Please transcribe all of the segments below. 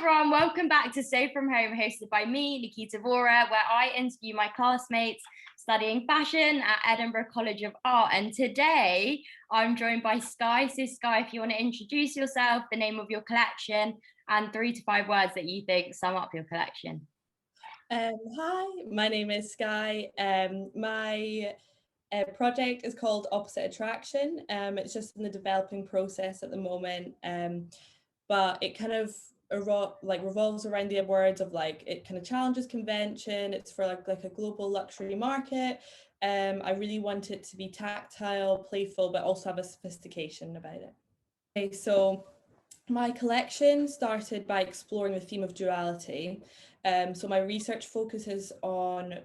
everyone, welcome back to So From Home, hosted by me, Nikita Vora, where I interview my classmates studying fashion at Edinburgh College of Art. And today I'm joined by Skye. So Skye, if you want to introduce yourself, the name of your collection, and 3 to 5 words that you think sum up your collection. Hi, my name is Skye. My project is called Opposite Attraction. It's just in the developing process at the moment, but it kind of revolves around the words of like it kind of challenges convention. It's for like a global luxury market. I really want it to be tactile, playful, but also have a sophistication about it. Okay, so my collection started by exploring the theme of duality. So my research focuses on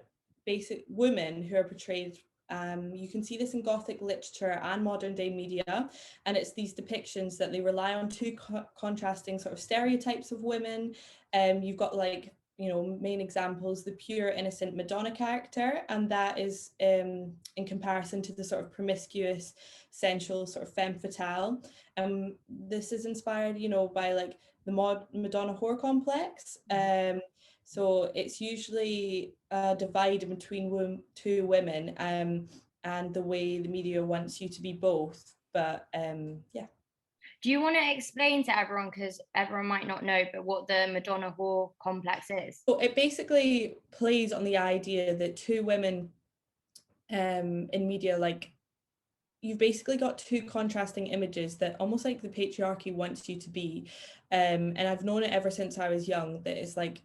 basic women who are portrayed. You can see this in Gothic literature and modern day media, and it's these depictions that they rely on two contrasting sort of stereotypes of women. You've got main examples, the pure innocent Madonna character, and that is in comparison to the sort of promiscuous, sensual sort of femme fatale. This is inspired, by like the Madonna whore complex. So it's usually a divide between two women, and the way the media wants you to be both. But yeah. Do you want to explain to everyone, because everyone might not know, but what the Madonna whore complex is? So it basically plays on the idea that two women in media, like, you've basically got two contrasting images that almost like the patriarchy wants you to be. And I've known it ever since I was young, that it's like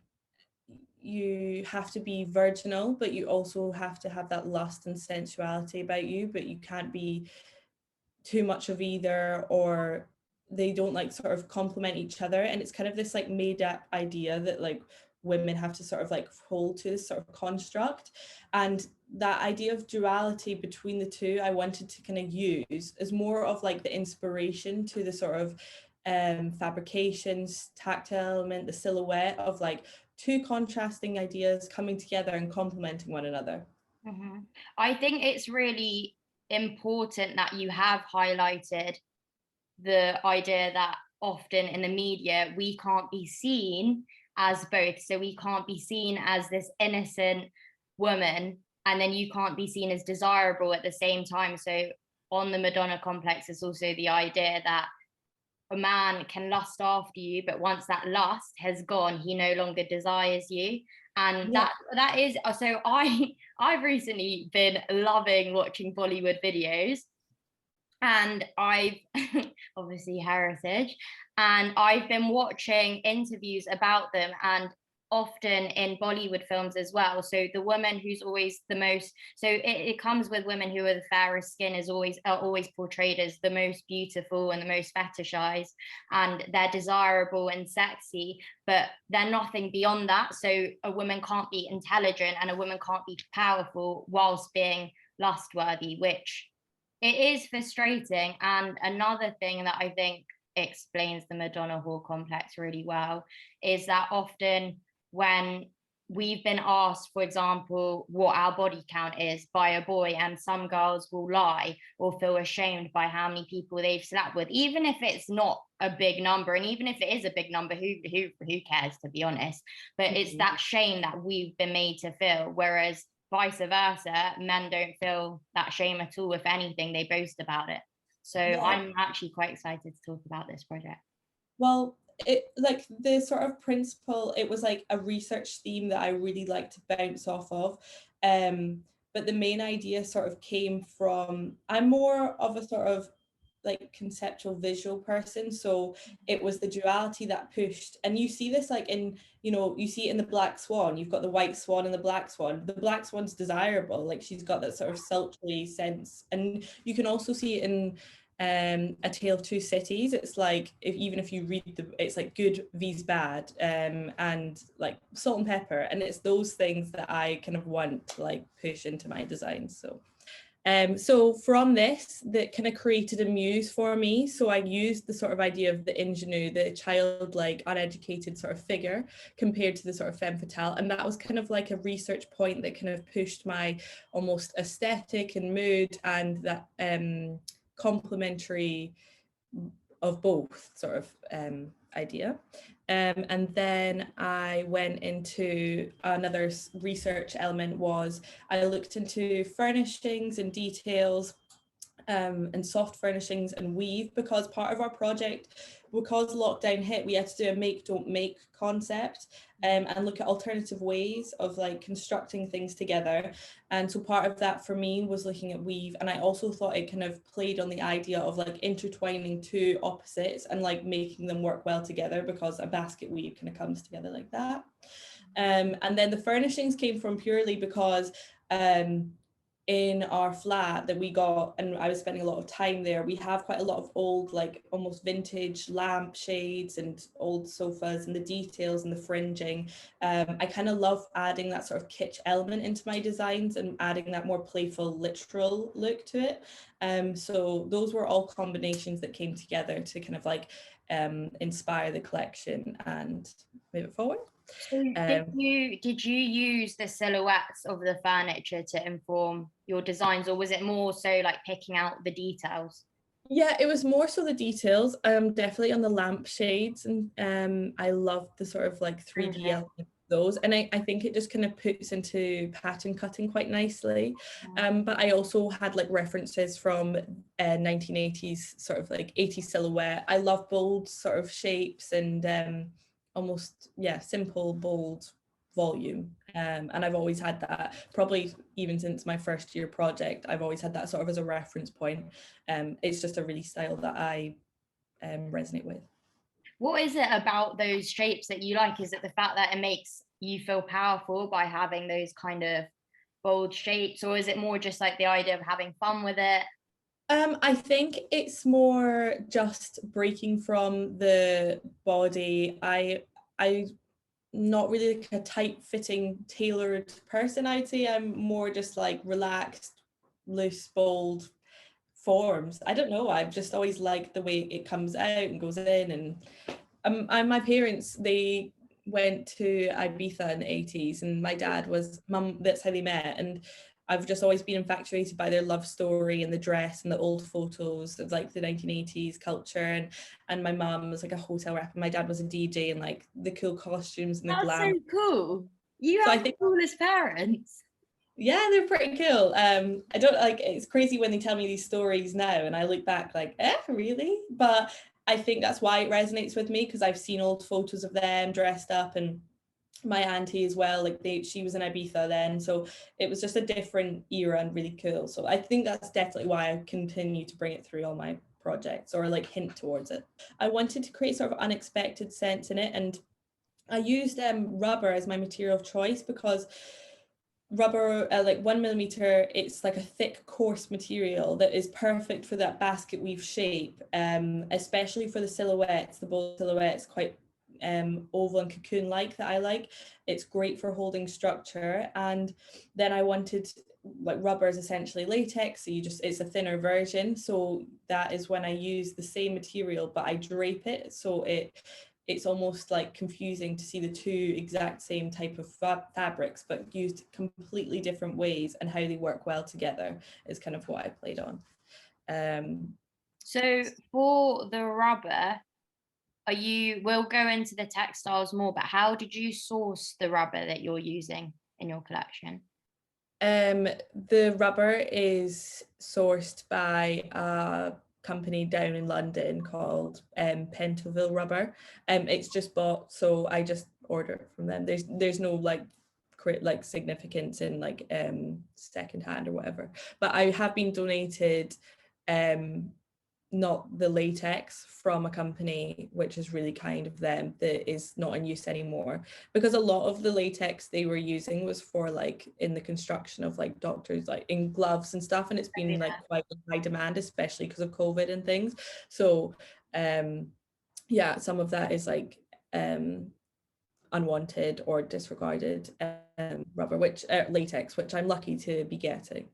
you have to be virginal, but you also have to have that lust and sensuality about you, but you can't be too much of either, or they don't like sort of complement each other. And it's kind of this like made up idea that like women have to sort of like hold to this sort of construct. And that idea of duality between the two, I wanted to kind of use as more of like the inspiration to the sort of fabrications, tactile element, the silhouette of like two contrasting ideas coming together and complementing one another. Mm-hmm. I think it's really important that you have highlighted the idea that often in the media we can't be seen as both. So we can't be seen as this innocent woman, and then you can't be seen as desirable at the same time. So on the Madonna complex, it's also the idea that a man can lust after you, but once that lust has gone, he no longer desires you. And Yeah. that is so I've recently been loving watching Bollywood videos, and I've obviously heritage, and I've been watching interviews about them, and often in Bollywood films as well. So the woman who's always the most, so it comes with women who are the fairest skin are always portrayed as the most beautiful and the most fetishized, and they're desirable and sexy, but they're nothing beyond that. So a woman can't be intelligent and a woman can't be powerful whilst being lustworthy, which it is frustrating. And another thing that I think explains the Madonna whore complex really well is that often when we've been asked, for example, what our body count is by a boy, and some girls will lie or feel ashamed by how many people they've slept with, even if it's not a big number, and even if it is a big number, who cares, to be honest? But it's that shame that we've been made to feel, whereas vice versa, men don't feel that shame at all. If anything, they boast about it. So yeah. I'm actually quite excited to talk about this project. Well, it like the sort of principle, it was like a research theme that I really like to bounce off of. But the main idea sort of came from, I'm more of a sort of like conceptual visual person, so it was the duality that pushed. And you see this like in, you see it in the Black Swan. You've got the white swan and the black swan. The black swan's desirable, like she's got that sort of sultry sense. And you can also see it in A Tale of Two Cities. It's like, even if you read it's like good vs bad, and like salt and pepper, and it's those things that I kind of want to like push into my designs. So from this, that kind of created a muse for me. So I used the sort of idea of the ingenue, the childlike, uneducated sort of figure compared to the sort of femme fatale. And that was kind of like a research point that kind of pushed my almost aesthetic and mood, and that complementary of both sort of idea. And then I went into another research element was I looked into furnishings and details, and soft furnishings and weave, because part of our project, because lockdown hit, we had to do a make don't make concept, and look at alternative ways of like constructing things together. And so part of that for me was looking at weave, and I also thought it kind of played on the idea of like intertwining two opposites and like making them work well together, because a basket weave kind of comes together like that. And then the furnishings came from purely because in our flat that we got, and I was spending a lot of time there, we have quite a lot of old, like almost vintage lamp shades and old sofas, and the details and the fringing. I kind of love adding that sort of kitsch element into my designs and adding that more playful, literal look to it. So those were all combinations that came together to kind of like inspire the collection and move it forward. So did you use the silhouettes of the furniture to inform your designs, or was it more so like picking out the details? Yeah, it was more so the details. Definitely on the lampshades, and I love the sort of like 3D element of those, and I think it just kind of puts into pattern cutting quite nicely. But I also had like references from 1980s sort of like 80s silhouette. I love bold sort of shapes and almost, yeah, simple, bold volume. And I've always had that, probably even since my first year project, I've always had that sort of as a reference point. It's just a really style that I resonate with. What is it about those shapes that you like? Is it the fact that it makes you feel powerful by having those kind of bold shapes, or is it more just like the idea of having fun with it? I think it's more just breaking from the body. I not really like a tight fitting tailored person, I'd say. I'm more just like relaxed, loose, bold forms. I don't know, I've just always liked the way it comes out and goes in. And my parents, they went to Ibiza in the 80s, and my dad was mum, that's how they met. And I've just always been infatuated by their love story and the dress and the old photos of like the 1980s culture. And my mum was like a hotel rep, and my dad was a DJ, and like the cool costumes and the That's so glam. cool. You So I have the think, coolest parents. yeah, they're pretty cool. I don't like, it's crazy when they tell me these stories now and I look back like, really? But I think that's why it resonates with me, because I've seen old photos of them dressed up, and my auntie as well, like she was in Ibiza then, so it was just a different era and really cool. So I think that's definitely why I continue to bring it through all my projects, or like hint towards it. I wanted to create sort of unexpected sense in it, and I used rubber as my material of choice, because rubber, like 1mm, it's like a thick coarse material that is perfect for that basket weave shape, especially for the silhouettes, the bold silhouettes, quite oval and cocoon like, that I like. It's great for holding structure. And then I wanted, like, rubber is essentially latex, so it's a thinner version, so that is when I use the same material but I drape it, so it's almost like confusing to see the two exact same type of fabrics but used completely different ways, and how they work well together is kind of what I played on. So for the rubber, we'll go into the textiles more, but how did you source the rubber that you're using in your collection? The rubber is sourced by a company down in London called Pentoville Rubber. It's just bought, so I just order it from them. There's no like significance in like secondhand or whatever. But I have been donated not the latex from a company, which is really kind of them, that is not in use anymore, because a lot of the latex they were using was for like in the construction of like doctors, like in gloves and stuff, and it's been like quite high demand, especially because of COVID and things. So yeah, some of that is like unwanted or disregarded rubber, which latex, which I'm lucky to be getting.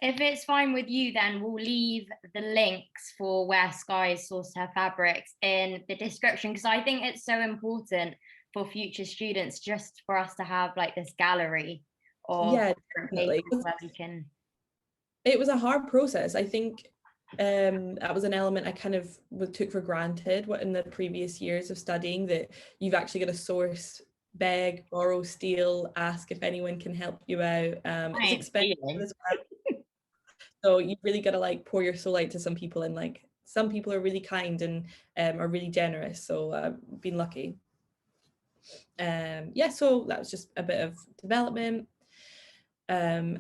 If it's fine with you, then we'll leave the links for where Skye sourced her fabrics in the description, because I think it's so important for future students, just for us to have like this gallery of Yeah, different definitely. places where we can. It was a hard process. I think that was an element I kind of took for granted in the previous years of studying, that you've actually got to source, beg, borrow, steal, ask if anyone can help you out. It's expensive as well. So you've really got to like pour your soul out to some people, and like some people are really kind and are really generous. So I've been lucky. Yeah, so that was just a bit of development and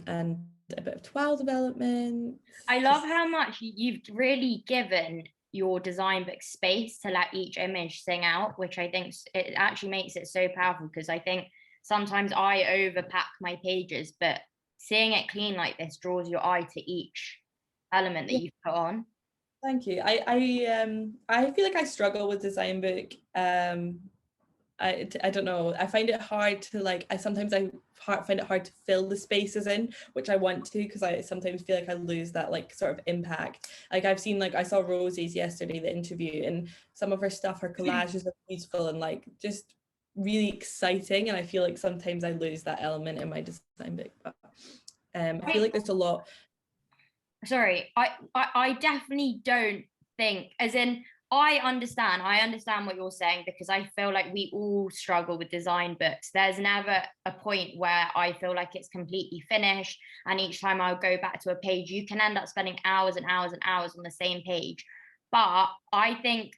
a bit of twirl development. I love how much you've really given your design book space to let each image sing out, which I think it actually makes it so powerful, because I think sometimes I overpack my pages, but seeing it clean like this draws your eye to each element that you've put on. Thank you. I feel like I struggle with design book. I don't know. I find it hard to like. I find it hard to fill the spaces in, which I want to, because I sometimes feel like I lose that like sort of impact. Like I've seen, like I saw Rosie's yesterday, the interview, and some of her stuff, her collages are beautiful and like just really exciting. And I feel like sometimes I lose that element in my design book. But I feel like there's a lot. Sorry, I definitely don't think, as in, I understand what you're saying, because I feel like we all struggle with design books. There's never a point where I feel like it's completely finished, and each time I'll go back to a page, you can end up spending hours and hours and hours on the same page. But I think,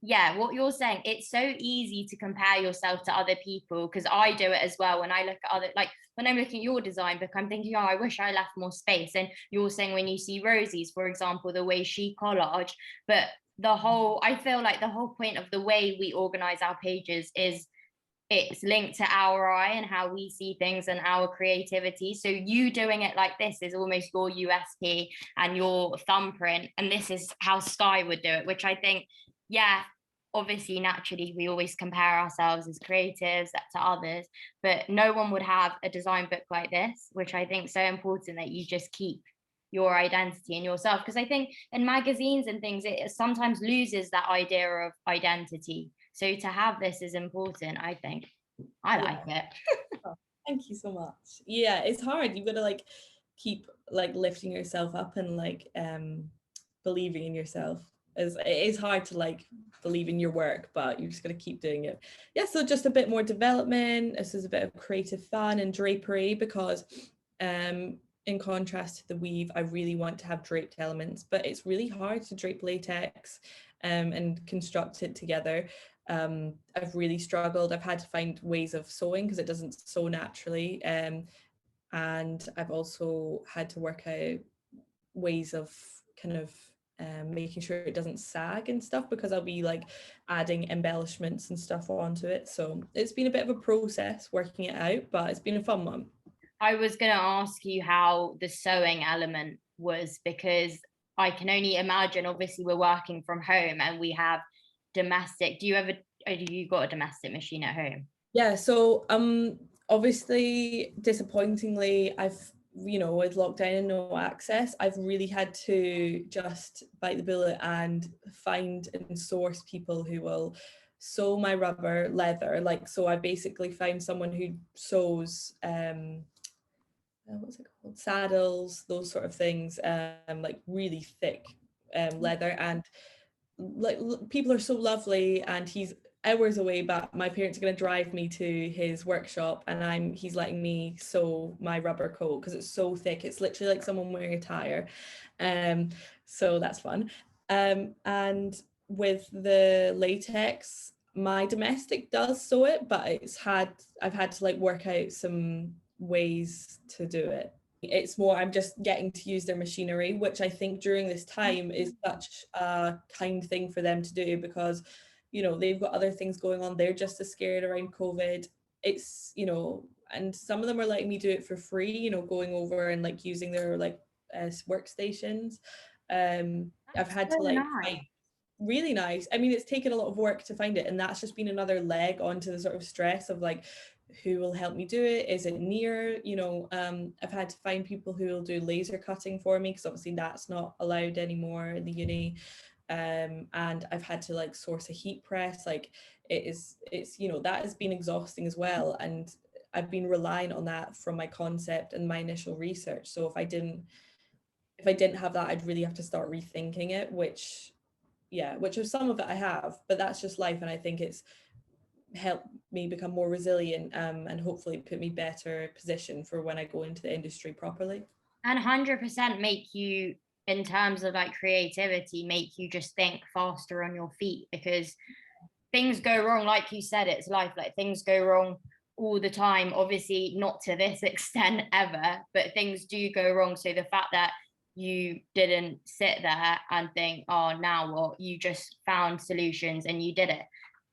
yeah, what you're saying, it's so easy to compare yourself to other people, because I do it as well. When I look at other, like when I'm looking at your design book, I'm thinking, oh, I wish I left more space. And you're saying when you see Rosie's, for example, the way she collage, but I feel like the whole point of the way we organize our pages is it's linked to our eye and how we see things and our creativity. So you doing it like this is almost your USP and your thumbprint, and this is how Skye would do it, which I think, yeah, obviously naturally we always compare ourselves as creatives to others, but no one would have a design book like this, which I think is so important, that you just keep your identity and yourself, because I think in magazines and things it sometimes loses that idea of identity. So to have this is important, I think. I like it. Oh, thank you so much. Yeah, it's hard. You've got to like keep like lifting yourself up and like believing in yourself. It is hard to like believe in your work, but you just got to keep doing it. Yeah, so just a bit more development. This is a bit of creative fun and drapery, because in contrast to the weave, I really want to have draped elements, but it's really hard to drape latex and construct it together. I've really struggled. I've had to find ways of sewing because it doesn't sew naturally. And I've also had to work out ways of kind of making sure it doesn't sag and stuff, because I'll be like adding embellishments and stuff onto it. So it's been a bit of a process working it out, but it's been a fun one. I was going to ask you how the sewing element was, because I can only imagine, obviously we're working from home and we have domestic. Do you got a domestic machine at home? Yeah, so obviously disappointingly, I've with lockdown and no access, I've really had to just bite the bullet and find and source people who will sew my rubber leather. Like, so I basically found someone who sews what's it called, saddles, those sort of things, like really thick leather. And like people are so lovely, and he's hours away, but my parents are going to drive me to his workshop, and he's letting me sew my rubber coat because it's so thick. It's literally like someone wearing a tire. So that's fun. And with the latex, my domestic does sew it, but I've had to like work out some ways to do it. It's more I'm just getting to use their machinery, which I think during this time is such a kind thing for them to do, because they've got other things going on. They're just as scared around COVID. It's and some of them are letting me do it for free, going over and like using their like workstations. I've had to like find really nice. I mean, it's taken a lot of work to find it, and that's just been another leg onto the sort of stress of like, who will help me do it? Is it near? I've had to find people who will do laser cutting for me, because obviously that's not allowed anymore in the uni. And I've had to like source a heat press. Like it's that has been exhausting as well, and I've been relying on that from my concept and my initial research. So if I didn't if I didn't have that, I'd really have to start rethinking it, which of some of it I have, but that's just life. And I think it's helped me become more resilient, and hopefully put me better position for when I go into the industry properly. And 100% make you, in terms of like creativity, make you just think faster on your feet, because things go wrong. Like you said, it's life. Like things go wrong all the time. Obviously, not to this extent ever, but things do go wrong. So the fact that you didn't sit there and think, oh, now what? You just found solutions and you did it.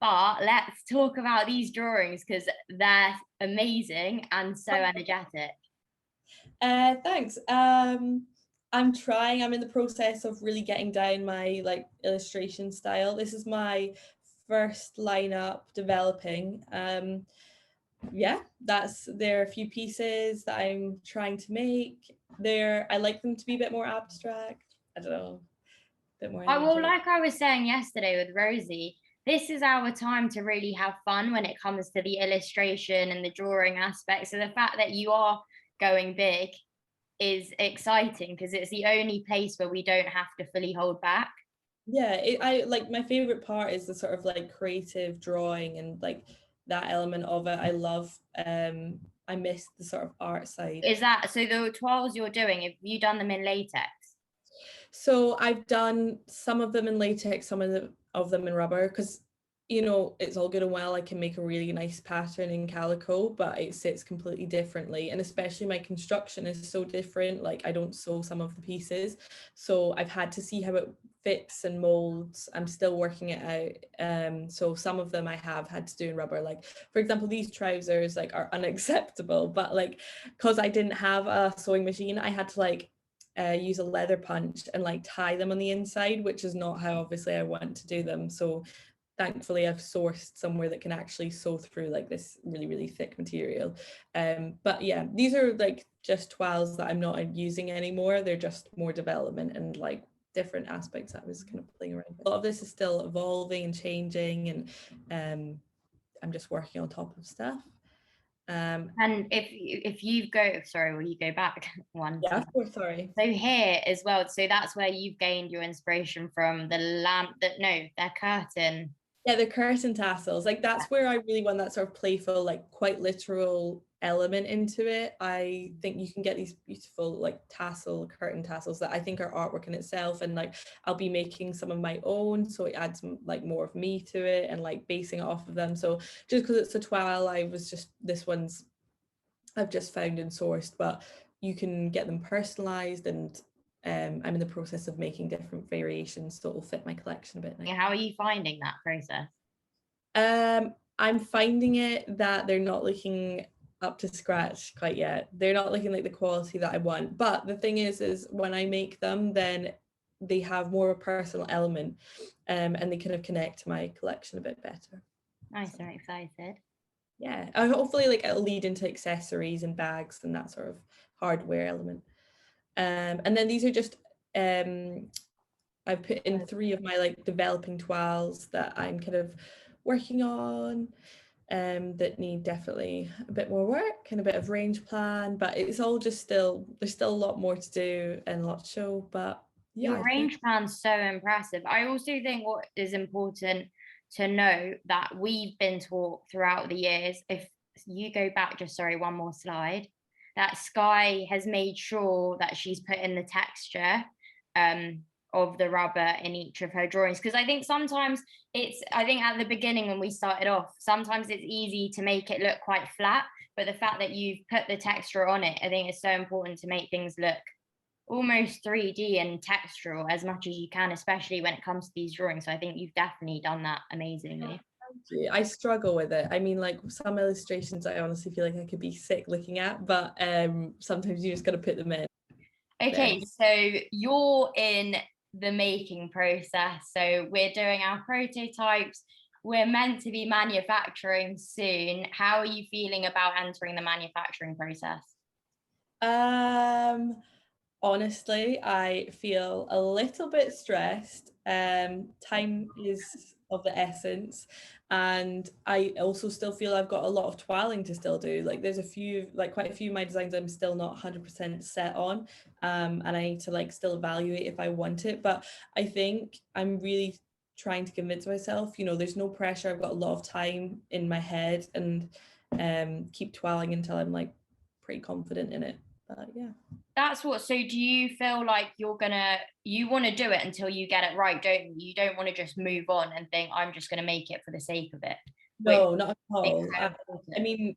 But let's talk about these drawings, because they're amazing and so energetic. Thanks. I'm trying. I'm in the process of really getting down my like illustration style. This is my first lineup developing. Yeah, there are a few pieces that I'm trying to make. I like them to be a bit more abstract. I don't know, a bit more Well, energy. like I was saying yesterday with Rosie, this is our time to really have fun when it comes to the illustration and the drawing aspect. So the fact that you are going big is exciting, because it's the only place where we don't have to fully hold back. Yeah, I like, my favorite part is the sort of like creative drawing and like that element of it. I love. I miss the sort of art side. Is that so? The toiles you're doing, have you done them in latex? So I've done some of them in latex, some of them in rubber, because it's all good and well, I can make a really nice pattern in calico, but it sits completely differently. And especially my construction is so different. Like I don't sew some of the pieces. So I've had to see how it fits and molds. I'm still working it out. So some of them I have had to do in rubber. Like for example, these trousers like are unacceptable, but like because I didn't have a sewing machine, I had to like use a leather punch and like tie them on the inside, which is not how obviously I want to do them. So thankfully I've sourced somewhere that can actually sew through like this really, really thick material. But yeah, these are like just toiles that I'm not using anymore. They're just more development and like different aspects I was kind of playing around with. A lot of this is still evolving and changing, and I'm just working on top of stuff. And if you go, sorry, will you go back one? Yeah, of course, sorry. So here as well, so that's where you've gained your inspiration from, the lamp, their curtain. Yeah, the curtain tassels, like that's where I really want that sort of playful, like quite literal element into it. I think you can get these beautiful like curtain tassels that I think are artwork in itself, and like I'll be making some of my own, so it adds like more of me to it and like basing it off of them. So just because it's a toile, I've just found and sourced, but you can get them personalized, and I'm in the process of making different variations so it'll fit my collection a bit now. How are you finding that process? I'm finding it that they're not looking up to scratch quite yet. They're not looking like the quality that I want. But the thing is when I make them, then they have more of a personal element, and they kind of connect to my collection a bit better. Nice, I'm excited. Yeah, hopefully like it'll lead into accessories and bags and that sort of hardware element. And then these are just I've put in 3 of my like developing toiles that I'm kind of working on, that need definitely a bit more work and a bit of range plan, but it's all just there's still a lot more to do and a lot to show. But yeah, Your range plan's so impressive. I also think what is important to know that we've been taught throughout the years, if you go back, just sorry, one more slide, that Skye has made sure that she's put in the texture of the rubber in each of her drawings. Because I think sometimes I think at the beginning when we started off, sometimes it's easy to make it look quite flat, but the fact that you've put the texture on it, I think it's so important to make things look almost 3D and textural as much as you can, especially when it comes to these drawings. So I think you've definitely done that amazingly. I struggle with it. I mean, like some illustrations I honestly feel like I could be sick looking at, but sometimes you just got to put them in. Okay, so you're in the making process. So we're doing our prototypes. We're meant to be manufacturing soon. How are you feeling about entering the manufacturing process? Honestly, I feel a little bit stressed. Time is of the essence, and I also still feel I've got a lot of toiling to still do. Like there's a few, like quite a few of my designs I'm still not 100% set on, and I need to like still evaluate if I want it. But I think I'm really trying to convince myself, there's no pressure. I've got a lot of time in my head, and keep toiling until I'm like pretty confident in it. But yeah. That's what, so do you feel like you want to do it until you get it right, don't you? You don't want to just move on and think, I'm just going to make it for the sake of it, which No, not at is all. so I important. mean,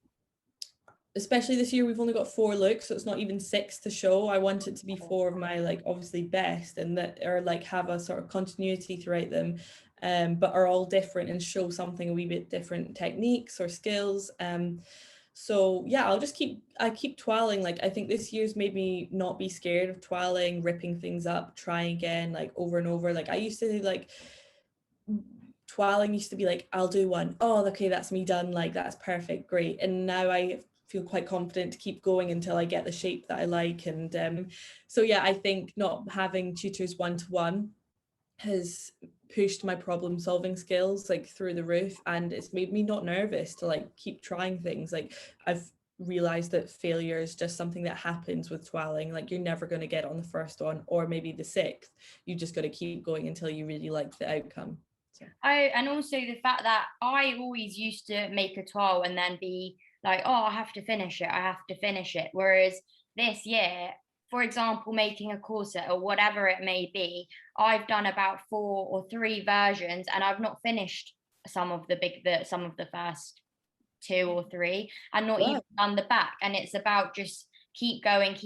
especially this year, we've only got 4 looks, so it's not even 6 to show. I want it to be 4 of my like obviously best, and that are like have a sort of continuity throughout them, but are all different and show something a wee bit different techniques or skills. So yeah, I keep twirling. Like I think this year's made me not be scared of twirling, ripping things up, trying again, like over and over. Like I used to like twirling used to be like, I'll do one. Oh, okay, that's me done. Like that's perfect, great. And now I feel quite confident to keep going until I get the shape that I like. And so yeah, I think not having tutors one-to-one has pushed my problem solving skills like through the roof, and it's made me not nervous to like keep trying things. Like I've realized that failure is just something that happens with twirling. Like you're never going to get on the first one or maybe the 6th. You just got to keep going until you really like the outcome. So. And also the fact that I always used to make a toile and then be like, oh, I have to finish it, I have to finish it. Whereas this year, for example, making a corset or whatever it may be, I've done about 4 or 3 versions, and I've not finished some of the first 2 or 3, and not even Wow. done the back. And it's about just keep going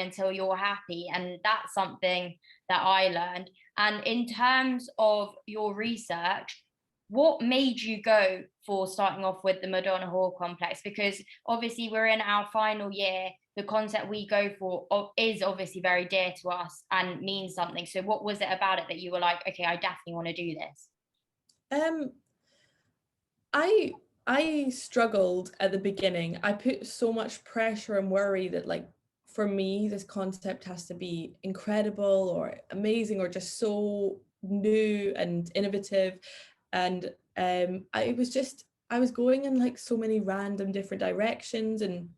until you're happy. And that's something that I learned. And in terms of your research, what made you go for starting off with the Madonna Hall complex? Because obviously we're in our final year. The concept we go for is obviously very dear to us and means something. So what was it about it that you were like, okay, I definitely want to do this? Um, I struggled at the beginning. I put so much pressure and worry that like for me this concept has to be incredible or amazing or just so new and innovative. And I was going in like so many random different directions, and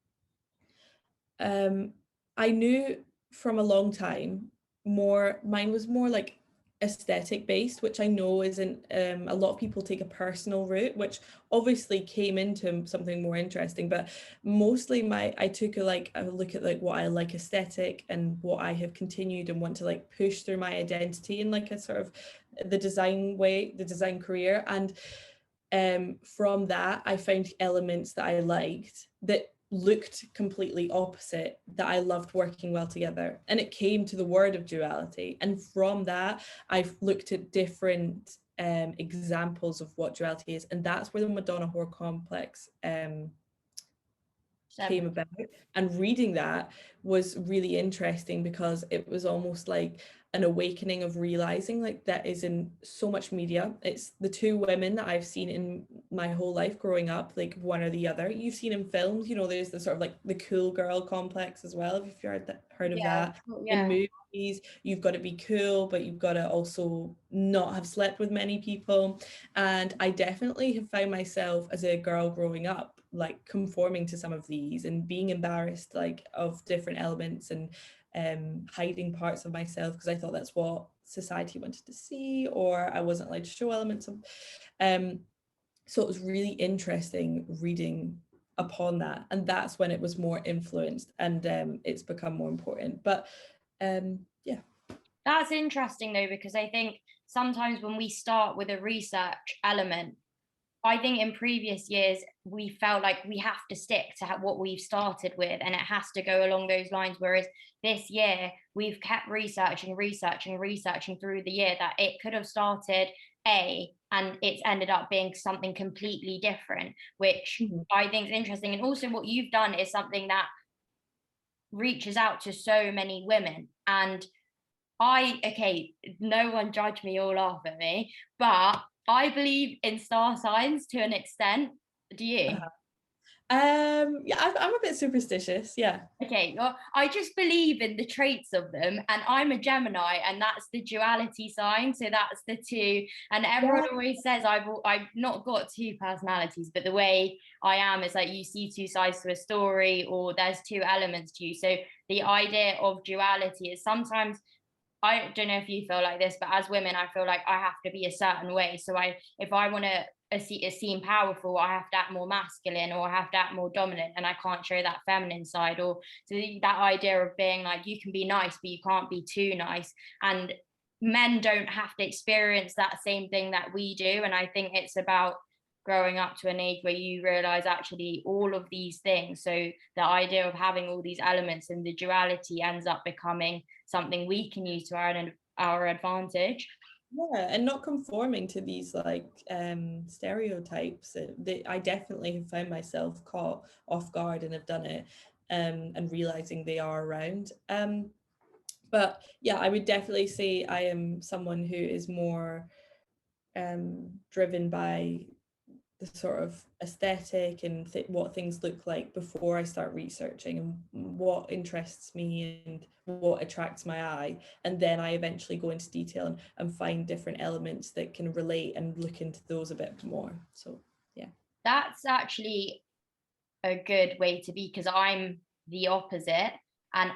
I knew from a long time mine was more like aesthetic based, which I know isn't a lot of people take a personal route, which obviously came into something more interesting, but mostly I took a look at like what I like aesthetic and what I have continued and want to like push through my identity in like a sort of the design career. And from that I found elements that I liked that looked completely opposite that I loved working well together, and it came to the word of duality. And from that I've looked at different examples of what duality is, and that's where the Madonna horror complex came about. And reading that was really interesting because it was almost like an awakening of realizing like that is in so much media. It's the 2 women that I've seen in my whole life growing up, like one or the other. You've seen in films, there's the sort of like the cool girl complex as well, if you've heard of Yeah, that. In yeah. movies, you've got to be cool, but you've got to also not have slept with many people. And I definitely have found myself as a girl growing up like conforming to some of these and being embarrassed like of different elements, and hiding parts of myself because I thought that's what society wanted to see, or I wasn't allowed to show elements of. So it was really interesting reading upon that, and that's when it was more influenced, and it's become more important. But yeah. That's interesting though, because I think sometimes when we start with a research element, I think in previous years we felt like we have to stick to what we've started with and it has to go along those lines. Whereas this year we've kept researching through the year that it could have started and it's ended up being something completely different, which Mhm. I think is interesting. And also what you've done is something that reaches out to so many women. And okay, no one judge me or laugh at me, but I believe in star signs to an extent. Do you? Yeah, I'm a bit superstitious. Yeah. Okay, well, I just believe in the traits of them, and I'm a Gemini, and that's the duality sign. So that's the two. And everyone Yeah. always says I've not got two personalities, but the way I am is like you see two sides to a story, or there's two elements to you. So the idea of duality is sometimes, I don't know if you feel like this, but as women, I feel like I have to be a certain way. So if I want to seem powerful, I have to act more masculine, or I have to act more dominant, and I can't show that feminine side. Or so that idea of being like, you can be nice, but you can't be too nice. And men don't have to experience that same thing that we do. And I think it's about growing up to an age where you realize actually all of these things. So the idea of having all these elements and the duality ends up becoming something we can use to our advantage. Yeah, and not conforming to these like stereotypes. I definitely have found myself caught off guard and have done it, and realizing they are around. But yeah, I would definitely say I am someone who is more driven by the sort of aesthetic and what things look like before I start researching, and what interests me and what attracts my eye. And then I eventually go into detail and find different elements that can relate and look into those a bit more. So, yeah. That's actually a good way to be, because I'm the opposite. And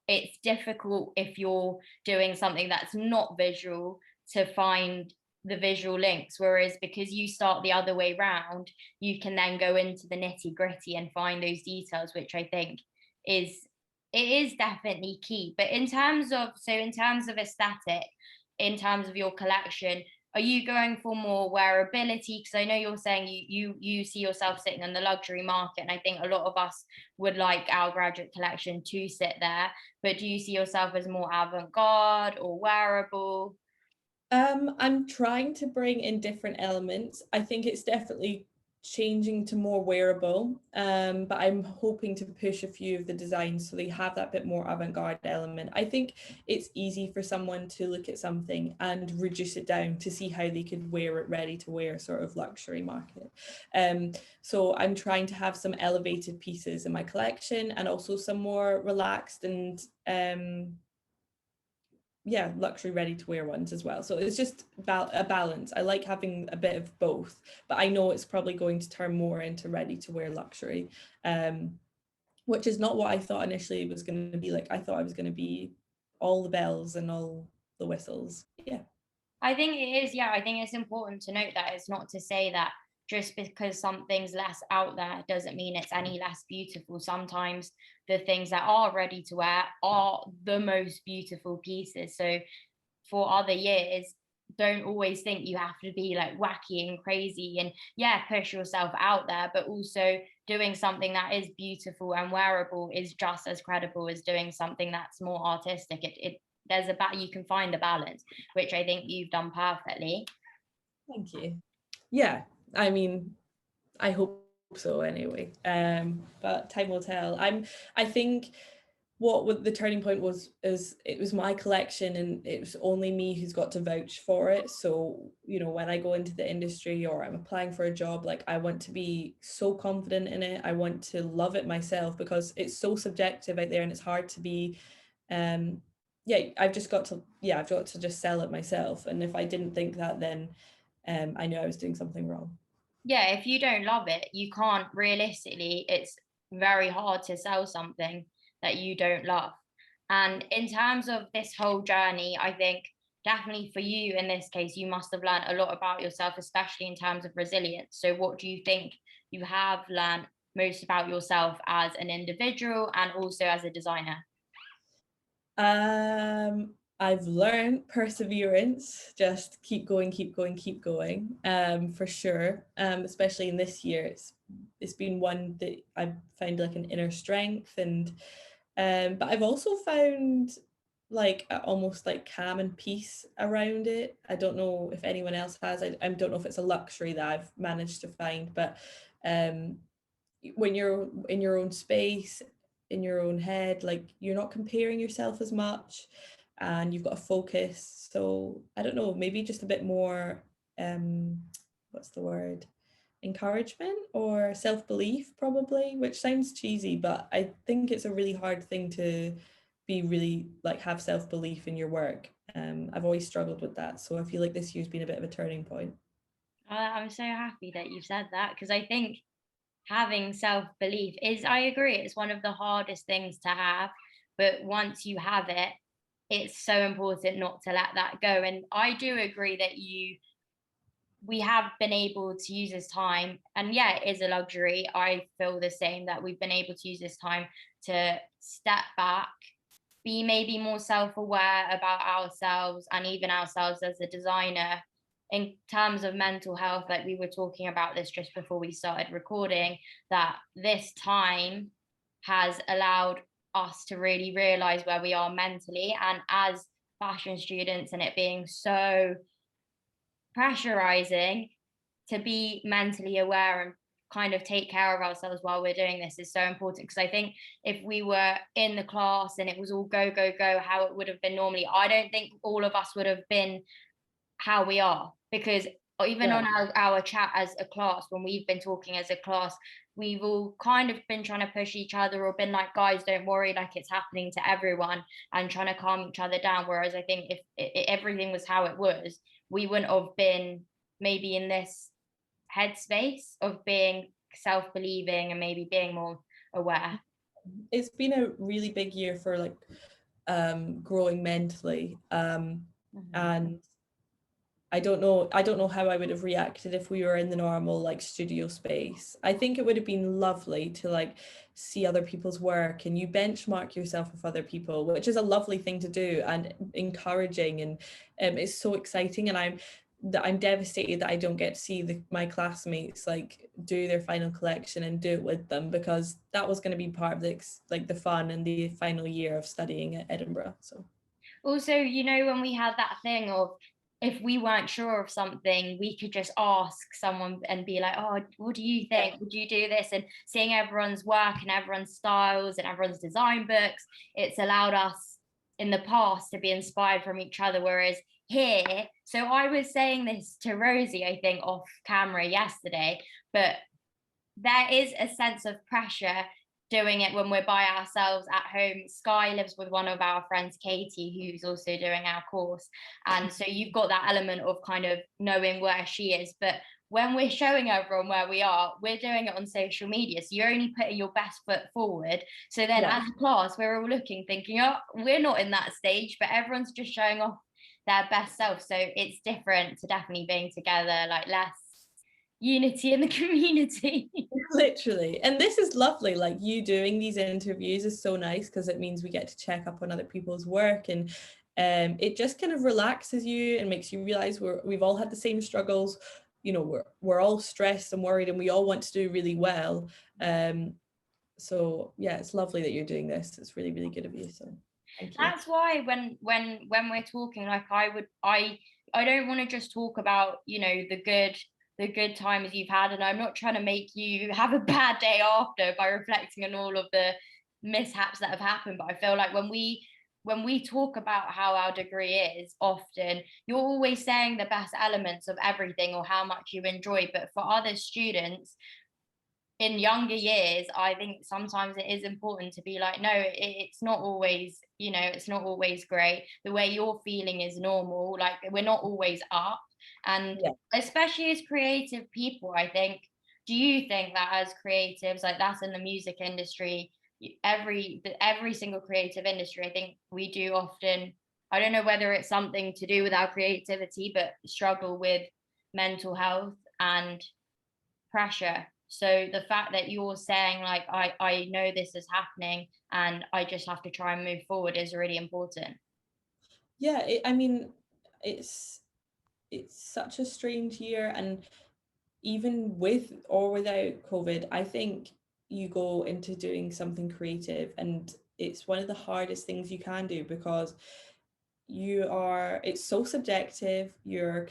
it's difficult if you're doing something that's not visual to find the visual links. Whereas because you start the other way round, you can then go into the nitty gritty and find those details, which I think is it is definitely key. But in terms of aesthetic, in terms of your collection, are you going for more wearability? Because I know you're saying you see yourself sitting in the luxury market, and I think a lot of us would like our graduate collection to sit there. But do you see yourself as more avant-garde or wearable? I'm trying to bring in different elements. I think it's definitely changing to more wearable, but I'm hoping to push a few of the designs so they have that bit more avant-garde element. I think it's easy for someone to look at something and reduce it down to see how they could wear it ready to wear, sort of luxury market. So I'm trying to have some elevated pieces in my collection, and also some more relaxed and yeah, luxury ready to wear ones as well. So it's just a balance. I like having a bit of both, but I know it's probably going to turn more into ready to wear luxury, which is not what I thought initially it was going to be. Like, I thought I was going to be all the bells and all the whistles. Yeah. I think it is, yeah. I think it's important to note that it's not to say that just because something's less out there doesn't mean it's any less beautiful. Sometimes the things that are ready to wear are the most beautiful pieces. So for other years, don't always think you have to be like wacky and crazy, and yeah, push yourself out there, but also doing something that is beautiful and wearable is just as credible as doing something that's more artistic. You can find a balance, which I think you've done perfectly. Thank you. Yeah. I mean, I hope so anyway. But time will tell. I think what the turning point was is it was my collection, and it was only me who's got to vouch for it. So, when I go into the industry or I'm applying for a job, like, I want to be so confident in it. I want to love it myself, because it's so subjective out there, and it's hard to be I've got to just sell it myself. And if I didn't think that, then I knew I was doing something wrong. Yeah, if you don't love it, you can't realistically, it's very hard to sell something that you don't love. And in terms of this whole journey, I think definitely for you in this case, you must have learned a lot about yourself, especially in terms of resilience. So, what do you think you have learned most about yourself as an individual and also as a designer? I've learned perseverance, just keep going, keep going, keep going, for sure. Especially in this year, it's been one that I've found like an inner strength, and but I've also found like almost like calm and peace around it. I don't know if anyone else has. I don't know if it's a luxury that I've managed to find, but um when you're in your own space, in your own head, like, you're not comparing yourself as much, and you've got to focus. So I don't know, maybe just a bit more, what's the word, encouragement or self-belief, probably, which sounds cheesy, but I think it's a really hard thing to be really like have self-belief in your work. I've always struggled with that, so I feel like this year's been a bit of a turning point. I'm so happy that you've said that, because I think having self belief is, I agree, it's one of the hardest things to have. But once you have it, it's so important not to let that go. And I do agree that we have been able to use this time, and yeah, it is a luxury. I feel the same, that we've been able to use this time to step back, be maybe more self-aware about ourselves and even ourselves as a designer in terms of mental health. Like, we were talking about this just before we started recording, that this time has allowed us to really realize where we are mentally, and as fashion students, and it being so pressurizing, to be mentally aware and kind of take care of ourselves while we're doing this is so important. Because I think if we were in the class and it was all go, go, go, how it would have been normally, I don't think all of us would have been how we are. Because even Yeah. on our chat as a class, when we've been talking as a class, we've all kind of been trying to push each other, or been like, guys, don't worry, like it's happening to everyone, and trying to calm each other down. Whereas I think if everything was how it was, we wouldn't have been maybe in this headspace of being self-believing and maybe being more aware. It's been a really big year for like growing mentally. Mhm. And I don't know how I would have reacted if we were in the normal like studio space. I think it would have been lovely to like see other people's work, and you benchmark yourself with other people, which is a lovely thing to do and encouraging, and it's so exciting. And I'm devastated that I don't get to see my classmates like do their final collection and do it with them, because that was going to be part of the fun and the final year of studying at Edinburgh. So Also, when we had that thing of, if we weren't sure of something, we could just ask someone and be like, oh, what do you yeah, think? Would you do this? And seeing everyone's work and everyone's styles and everyone's design books, it's allowed us in the past to be inspired from each other. Whereas here, so I was saying this to Rosie, I think, off camera yesterday, but there is a sense of pressure doing it when we're by ourselves at home. Skye lives with one of our friends, Katie, who's also doing our course. And so you've got that element of kind of knowing where she is. But when we're showing everyone where we are, we're doing it on social media. So you're only putting your best foot forward. So then yeah. as a class, we're all looking, thinking, oh, we're not in that stage, but everyone's just showing off their best self. So it's different to definitely being together, like less unity in the community. Literally. And this is lovely. Like, you doing these interviews is so nice, because it means we get to check up on other people's work, and it just kind of relaxes you and makes you realize we've all had the same struggles. We're all stressed and worried, and we all want to do really well. So yeah, it's lovely that you're doing this. It's really, really good of you. So thank you. That's why when we're talking, like, I don't want to just talk about, the good times you've had, and I'm not trying to make you have a bad day after by reflecting on all of the mishaps that have happened. But I feel like when we talk about how our degree is, often you're always saying the best elements of everything or how much you enjoy. But for other students in younger years, I think sometimes it is important to be like, no, it's not always, it's not always great. The way you're feeling is normal. Like, we're not always up. And Yeah. especially as creative people, I think, do you think that as creatives, like that's in the music industry, every single creative industry, I think we do often, I don't know whether it's something to do with our creativity, but struggle with mental health and pressure. So the fact that you're saying, like, I know this is happening and I just have to try and move forward, is really important. Yeah, I mean, it's such a strange year, and even with or without COVID, I think you go into doing something creative, and it's one of the hardest things you can do, because it's so subjective. You're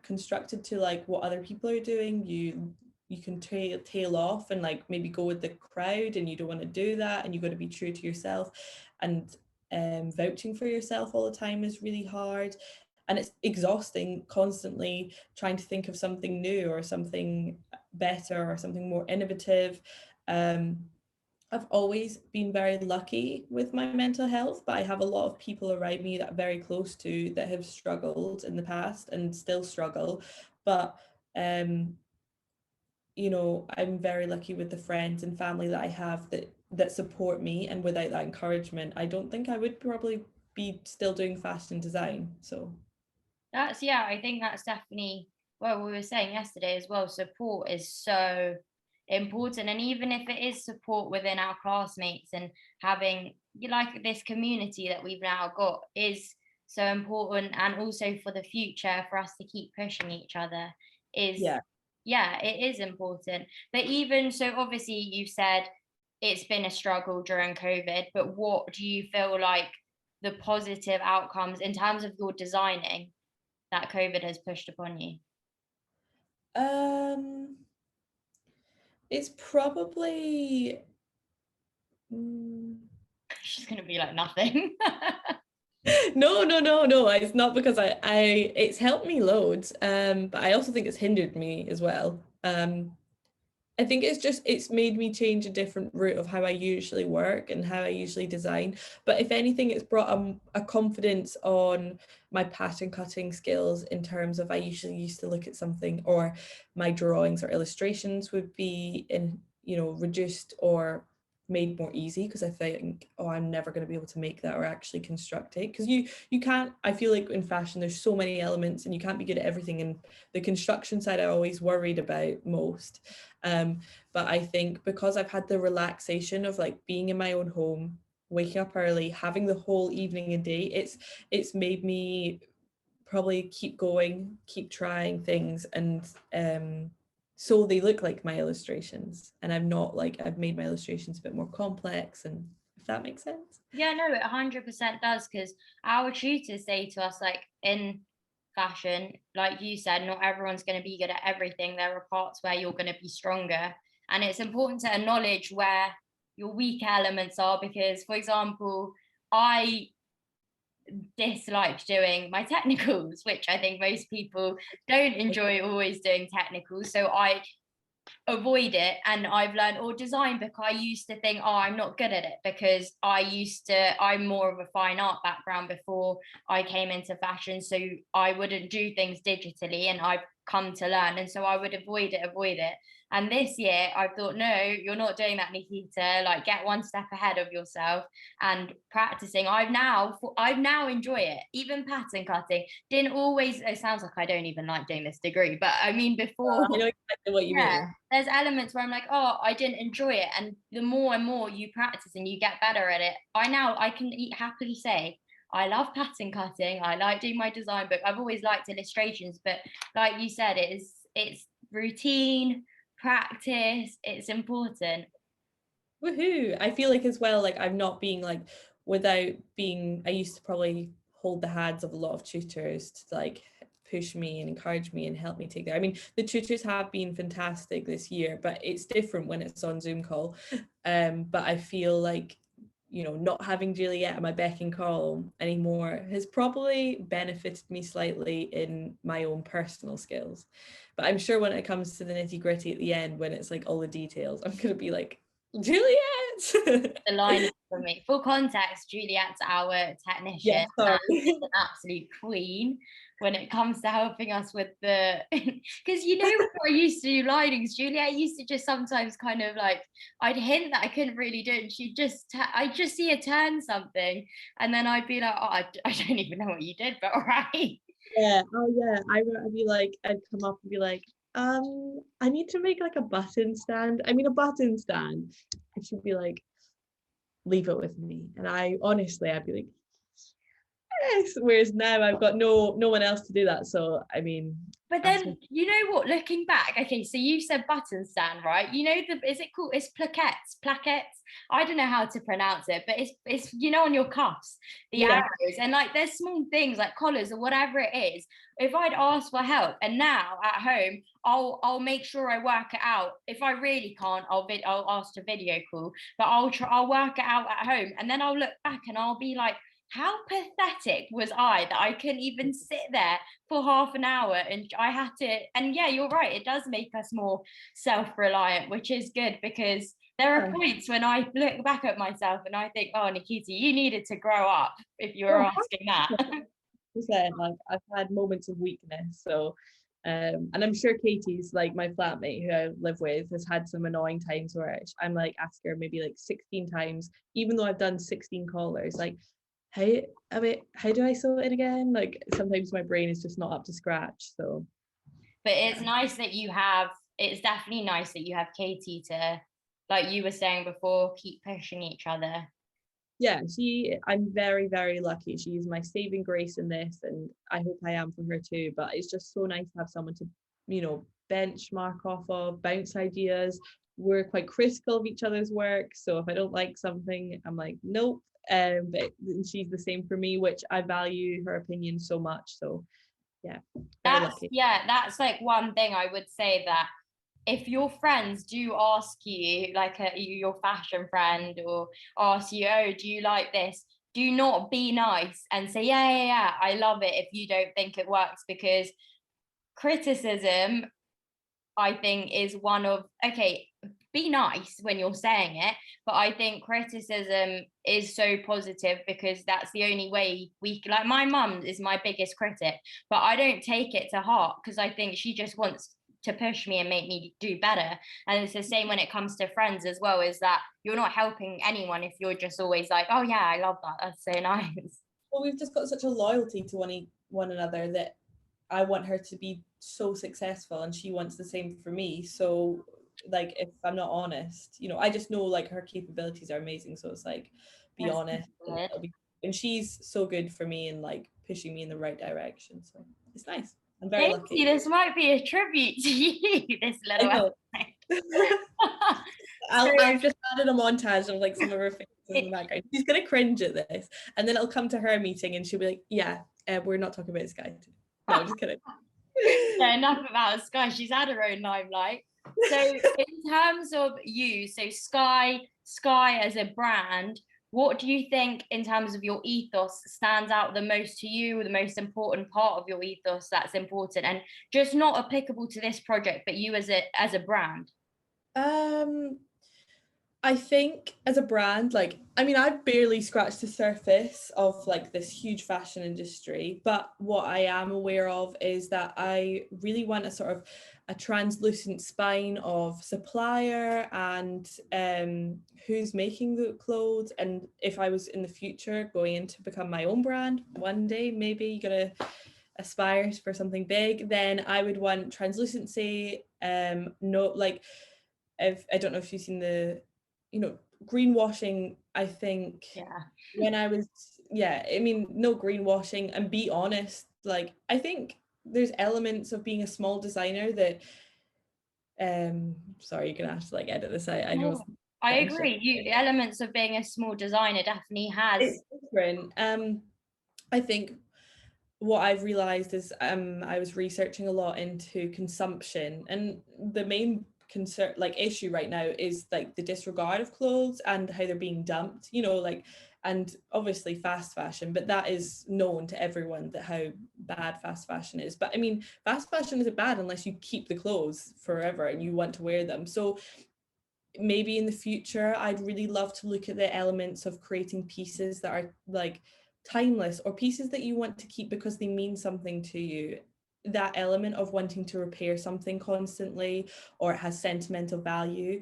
constructed to like what other people are doing. You can tail off and like maybe go with the crowd, and you don't want to do that, and you got to be true to yourself. And vouching for yourself all the time is really hard, and it's exhausting constantly trying to think of something new or something better or something more innovative. I've always been very lucky with my mental health, but I have a lot of people around me that I'm very close to that have struggled in the past and still struggle. But you know, I'm very lucky with the friends and family that I have that support me, and without that encouragement, I don't think I would probably be still doing fashion design. So That's, yeah, I think that's definitely, well, we were saying yesterday as well, support is so important. And even if it is support within our classmates, and having, you like, this community that we've now got is so important. And also for the future, for us to keep pushing each other is, yeah. yeah, it is important. But even so, obviously, you said it's been a struggle during COVID, but what do you feel like the positive outcomes in terms of your designing that COVID has pushed upon you? Um, it's probably mm, She's gonna be like nothing. no. It's not because it's helped me loads. But I also think it's hindered me as well. I think it's made me change a different route of how I usually work and how I usually design. But if anything, it's brought a confidence on my pattern cutting skills, in terms of I usually used to look at something, or my drawings or illustrations would be in, you know, reduced or made more easy, because I think, oh, I'm never going to be able to make that or actually construct it, because you can't. I feel like in fashion there's so many elements and you can't be good at everything, and the construction side I always worried about most. But I think because I've had the relaxation of like being in my own home, waking up early, having the whole evening and day, it's made me probably keep going, keep trying things, and so they look like my illustrations, and I've made my illustrations a bit more complex, and if that makes sense. Yeah, no, it 100% does, because our tutors say to us, like, in fashion, like you said, not everyone's going to be good at everything. There are parts where you're going to be stronger, and it's important to acknowledge where your weak elements are. Because, for example, I dislike doing my technicals, which I think most people don't enjoy always doing technicals. So I avoid it, and I've learned, or design book, I used to think, oh, I'm not good at it, because I'm more of a fine art background before I came into fashion, so I wouldn't do things digitally, and I've come to learn, and so I would avoid it. And this year I thought, no, you're not doing that, Nikita, like, get one step ahead of yourself. And practicing, I've now enjoy it. Even pattern cutting didn't always, it sounds like I don't even like doing this degree, but I mean, before, I know exactly what you yeah, mean. there's elements where I'm like, oh, I didn't enjoy it. And the more and more you practice and you get better at it, I can happily say I love pattern cutting. I like doing my design book. I've always liked illustrations, but like you said, it's routine, practice, it's important. Woohoo! I feel like as well, like I'm not being like, without being, I used to probably hold the hands of a lot of tutors to like push me and encourage me and help me take there. I mean, the tutors have been fantastic this year, but it's different when it's on Zoom call. But I feel like, you know, not having Juliet at my beck and call anymore has probably benefited me slightly in my own personal skills. But I'm sure when it comes to the nitty gritty at the end, when it's like all the details, I'm gonna be like, Juliet. The line for me. Full context, Juliet's our Yeah, technician sorry. and is an absolute queen when it comes to helping us with the, because you know what I used to do linings, Juliet used to just sometimes kind of like, I'd hint that I couldn't really do it, and she'd I'd just see her turn something, and then I'd be like, oh, I don't even know what you did, but all right. Yeah. Oh yeah. I'd be like, I'd come up and be like, I need to make like a button stand. I mean a button stand. And she'd be like, leave it with me. And I'd be like, yes. Whereas now I've got no one else to do that. So I mean, But ask then, me. you know what, looking back, okay, so you said button stand, right? You know, is it called, it's plaquettes? I don't know how to pronounce it, but it's on your cuffs, the Yeah. arrows, and like there's small things like collars or whatever it is. If I'd asked for help, and now at home, I'll make sure I work it out. If I really can't, I'll ask to video call, but I'll work it out at home, and then I'll look back and I'll be like, how pathetic was I that I couldn't even sit there for half an hour, and I had to, and yeah, you're right, it does make us more self-reliant, which is good, because there are points when I look back at myself and I think, oh, Nikita, you needed to grow up, if you were Oh, asking that. 100%. Like I've had moments of weakness, so and I'm sure Katie's, like my flatmate who I live with, has had some annoying times where I'm like ask her maybe like 16 times, even though I've done 16 collars, like how do I sew it again? Like sometimes my brain is just not up to scratch. So But it's yeah. nice that you have, it's definitely nice that you have Katie to, like you were saying before, keep pushing each other. Yeah, I'm very, very lucky. She's my saving grace in this, and I hope I am for her too. But it's just so nice to have someone to, benchmark off of, bounce ideas. We're quite critical of each other's work. So if I don't like something, I'm like, nope. But she's the same for me, which I value her opinion so much. So yeah, very lucky. That's like one thing I would say, that if your friends do ask you, like your fashion friend, or ask you, oh, do you like this? Do not be nice and say, yeah, I love it, if you don't think it works, because criticism, I think, is one of, okay, be nice when you're saying it, but I think criticism is so positive, because that's the only way like my mum is my biggest critic, but I don't take it to heart, because I think she just wants to push me and make me do better. And it's the same when it comes to friends as well, is that you're not helping anyone if you're just always like, oh yeah, I love that, that's so nice. Well, we've just got such a loyalty to one another that I want her to be so successful, and she wants the same for me. So like if I'm not honest, I just know like her capabilities are amazing. So it's like, be That's honest, and, good. and she's so good for me and like pushing me in the right direction. So it's nice. I'm very Thank lucky. you, this might be a tribute to you, this I little know. so I've just added a montage of like some of her faces in the background. She's gonna cringe at this, and then it'll come to her meeting, and she'll be like, "Yeah, we're not talking about Skye." No, I'm just kidding. yeah, enough about Skye. She's had her own limelight. So, in terms of you, so Skye as a brand, what do you think in terms of your ethos stands out the most to you, the most important part of your ethos that's important, and just not applicable to this project, but you as a brand? Um, I think as a brand, like, I mean, I've barely scratched the surface of like this huge fashion industry, but what I am aware of is that I really want a sort of a translucent spine of supplier and who's making the clothes. And if I was in the future going in to become my own brand one day, maybe you gotta aspire for something big, then I would want translucency. No, like, if I don't know if you've seen the greenwashing. I think Yeah. when I was, yeah, I mean, no greenwashing, and be honest. Like, I think there's elements of being a small designer that sorry, you're gonna have to like edit this out. I know I agree. The elements of being a small designer definitely it's has. different. I think what I've realized is I was researching a lot into consumption, and the main concern, like, issue right now is like the disregard of clothes and how they're being dumped, like, and obviously fast fashion, but that is known to everyone that how bad fast fashion is. But I mean, fast fashion isn't bad unless you keep the clothes forever and you want to wear them. So maybe in the future I'd really love to look at the elements of creating pieces that are like timeless, or pieces that you want to keep because they mean something to you. That element of wanting to repair something constantly, or it has sentimental value,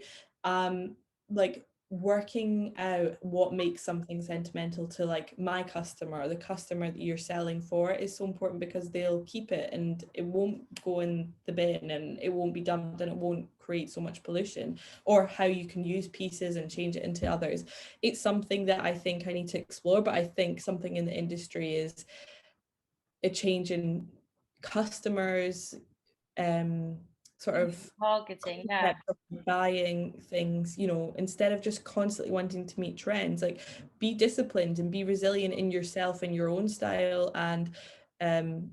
like working out what makes something sentimental to like my customer, or the customer that you're selling for, is so important, because they'll keep it and it won't go in the bin and it won't be dumped and it won't create so much pollution. Or how you can use pieces and change it into others. It's something that I think I need to explore, but I think something in the industry is a change in customers, sort of Targeting, yeah. buying things, instead of just constantly wanting to meet trends. Like, be disciplined and be resilient in yourself and your own style, and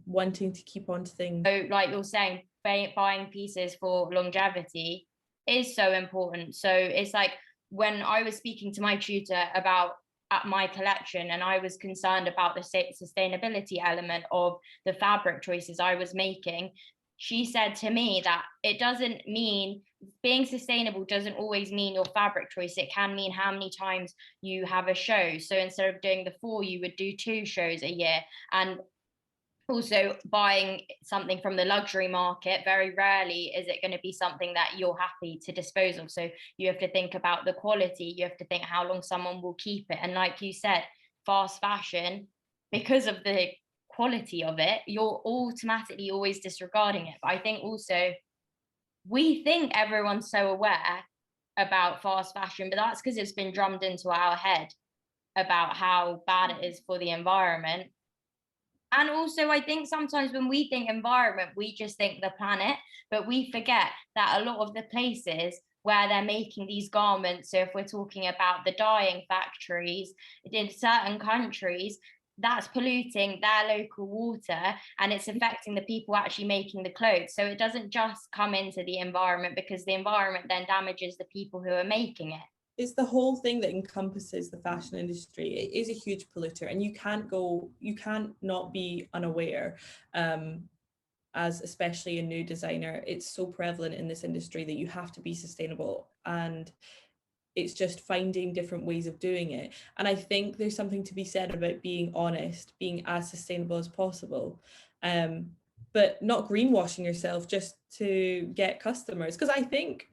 wanting to keep on to things. So, like you're saying, buying pieces for longevity is so important. So it's like when I was speaking to my tutor about at my collection and I was concerned about the sustainability element of the fabric choices I was making, she said to me that it doesn't mean being sustainable doesn't always mean your fabric choice. It can mean how many times you have a show. So instead of doing the 4, you would do 2 shows a year. And also buying something from the luxury market, very rarely is it going to be something that you're happy to dispose of. So you have to think about the quality, you have to think how long someone will keep it. And like you said, fast fashion, because of the quality of it, you're automatically always disregarding it. But I think also we think everyone's so aware about fast fashion, but that's because it's been drummed into our head about how bad it is for the environment. And also, I think sometimes when we think environment, we just think the planet, but we forget that a lot of the places where they're making these garments, so if we're talking about the dyeing factories in certain countries, that's polluting their local water and it's affecting the people actually making the clothes. So it doesn't just come into the environment because the environment then damages the people who are making it. It's the whole thing that encompasses the fashion industry. It is a huge polluter, and you can't not be unaware. As especially a new designer, it's so prevalent in this industry that you have to be sustainable, and it's just finding different ways of doing it. And I think there's something to be said about being honest, being as sustainable as possible, but not greenwashing yourself just to get customers. Because I think,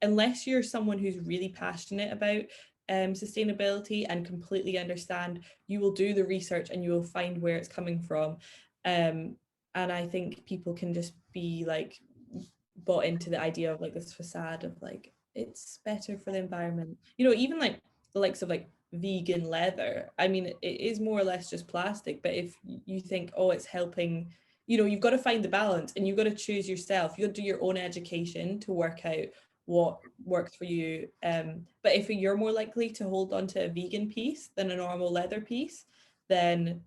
unless you're someone who's really passionate about sustainability and completely understand, you will do the research and you will find where it's coming from. And I think people can just be like bought into the idea of like this facade of like it's better for the environment. Even like the likes of like vegan leather. I mean, it is more or less just plastic, but if you think, oh, it's helping, you've got to find the balance and you've got to choose yourself. You'll do your own education to work out what works for you. But if you're more likely to hold on to a vegan piece than a normal leather piece, then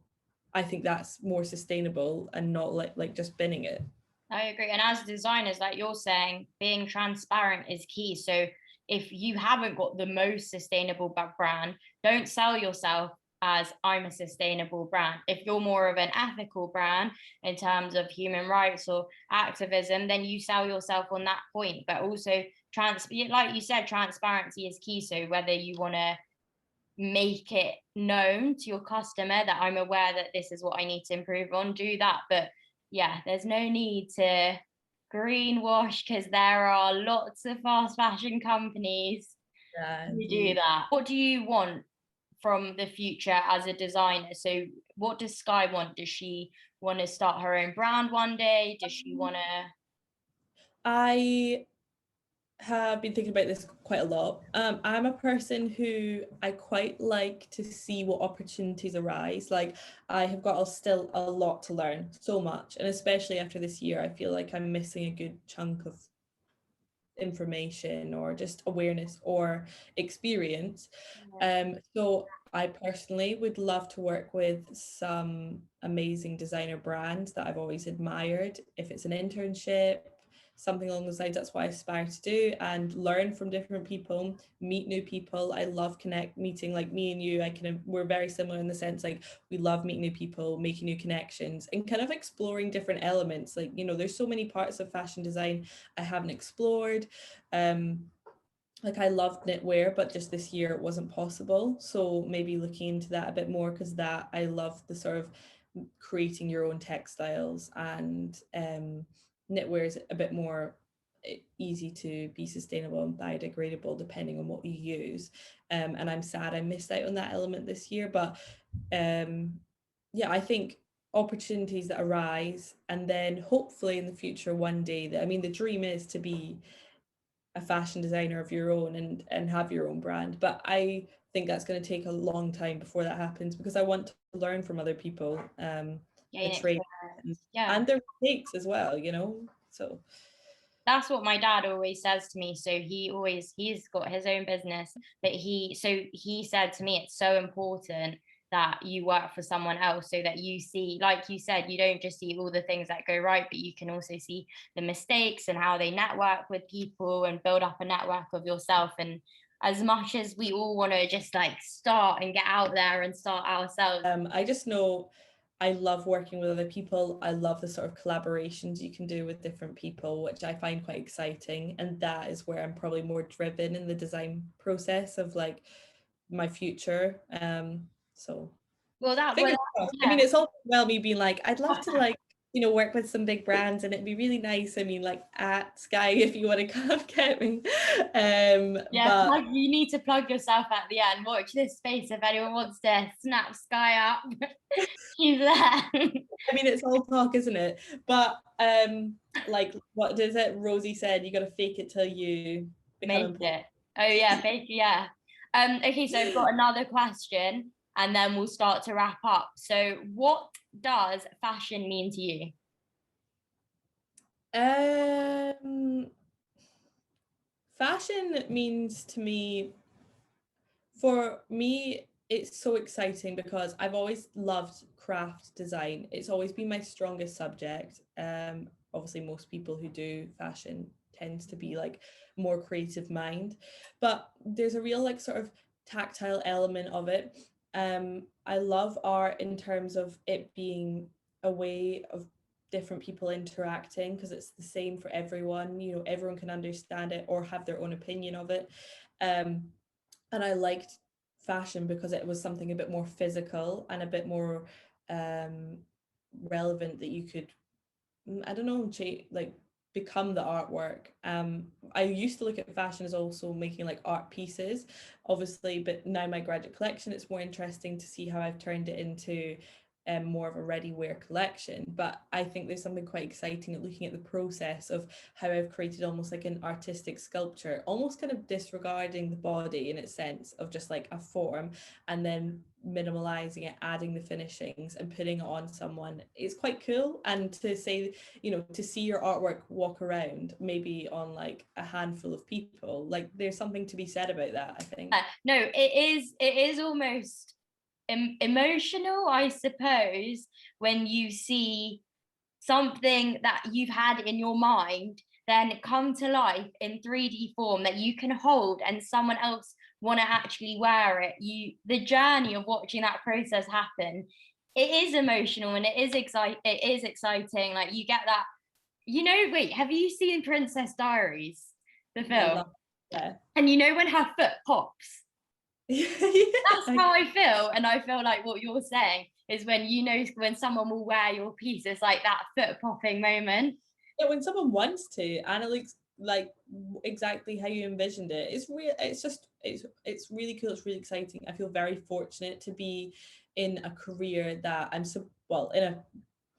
I think that's more sustainable and not like just binning it. I agree. And as designers, like you're saying, being transparent is key. So if you haven't got the most sustainable brand, don't sell yourself as I'm a sustainable brand. If you're more of an ethical brand in terms of human rights or activism, then you sell yourself on that point. But also, like you said, transparency is key. So whether you want to make it known to your customer that I'm aware that this is what I need to improve on, do that. But yeah, there's no need to greenwash because there are lots of fast fashion companies who do that. What do you want from the future as a designer? So what does Skye want? Does she want to start her own brand one day? Does she want to? I have been thinking about this quite a lot. I'm a person who I quite like to see what opportunities arise. Like I have got still a lot to learn, so much, and especially after this year, I feel like I'm missing a good chunk of information or just awareness or experience. So I personally would love to work with some amazing designer brands that I've always admired. If it's an internship, something along those lines, that's what I aspire to do, and learn from different people, meet new people. I love meeting, like me and you. We're very similar in the sense like we love meeting new people, making new connections, and kind of exploring different elements. Like, there's so many parts of fashion design I haven't explored. Like I loved knitwear, but just this year it wasn't possible. So maybe looking into that a bit more, because that I love the sort of creating your own textiles, and knitwear is a bit more easy to be sustainable and biodegradable depending on what you use. And I'm sad I missed out on that element this year. But yeah, I think opportunities that arise, and then hopefully in the future one day, that I mean the dream is to be a fashion designer of your own and have your own brand. But I think that's going to take a long time before that happens, because I want to learn from other people, the trade and their mistakes as well, so that's what my dad always says to me. So he's got his own business, but he said to me, it's so important that you work for someone else so that you see, like you said, you don't just see all the things that go right, but you can also see the mistakes and how they network with people and build up a network of yourself. And as much as we all want to just like start and get out there and start ourselves. I just know I love working with other people. I love the sort of collaborations you can do with different people, which I find quite exciting. And that is where I'm probably more driven in the design process of like my future. So Well, fingers crossed. I yeah. mean, it's all well me being like, I'd love to like, you know, work with some big brands and it'd be really nice. I mean, like at Skye, if you want to come get me. Yeah, But you need to plug yourself at the end. Watch this space if anyone wants to snap Skye up. She's there. I mean, it's all talk, isn't it? But like what is it? Rosie said, you got to fake it till you become Make important. it. Oh yeah, fake, yeah. Okay, so I've got another question and then we'll start to wrap up. So what does fashion mean to you? Fashion means to me, for me, it's so exciting because I've always loved craft design. It's always been my strongest subject. Obviously, most people who do fashion tends to be like more creative mind, but there's a real like sort of tactile element of it. I love art in terms of it being a way of different people interacting because it's the same for everyone. You know, everyone can understand it or have their own opinion of it. Um, and I liked fashion because it was something a bit more physical and a bit more um, relevant that you could, I don't know, like become the artwork. I used to look at fashion as also making like art pieces, obviously, but now my graduate collection, it's more interesting to see how I've turned it into more of a ready-wear collection. But I think there's something quite exciting at looking at the process of how I've created almost like an artistic sculpture, almost kind of disregarding the body in its sense of just like a form, and then minimalizing it, adding the finishings and putting it on someone is quite cool. And to say, you know, to see your artwork walk around maybe on like a handful of people, like there's something to be said about that, I think. No, it is almost emotional, I suppose, when you see something that you've had in your mind then come to life in 3D form that you can hold and someone else want to actually wear it. The journey of watching that process happen, it is emotional and it is exciting. Like you get that, wait, have you seen Princess Diaries, the I film? love that. And when her foot pops, Yeah. that's how I feel. And I feel like what you're saying is when someone will wear your piece, it's like that foot popping moment. Yeah, when someone wants to and it looks like exactly how you envisioned it, it's real. It's just it's really cool. It's really exciting. I feel very fortunate to be in a career that I'm so well in a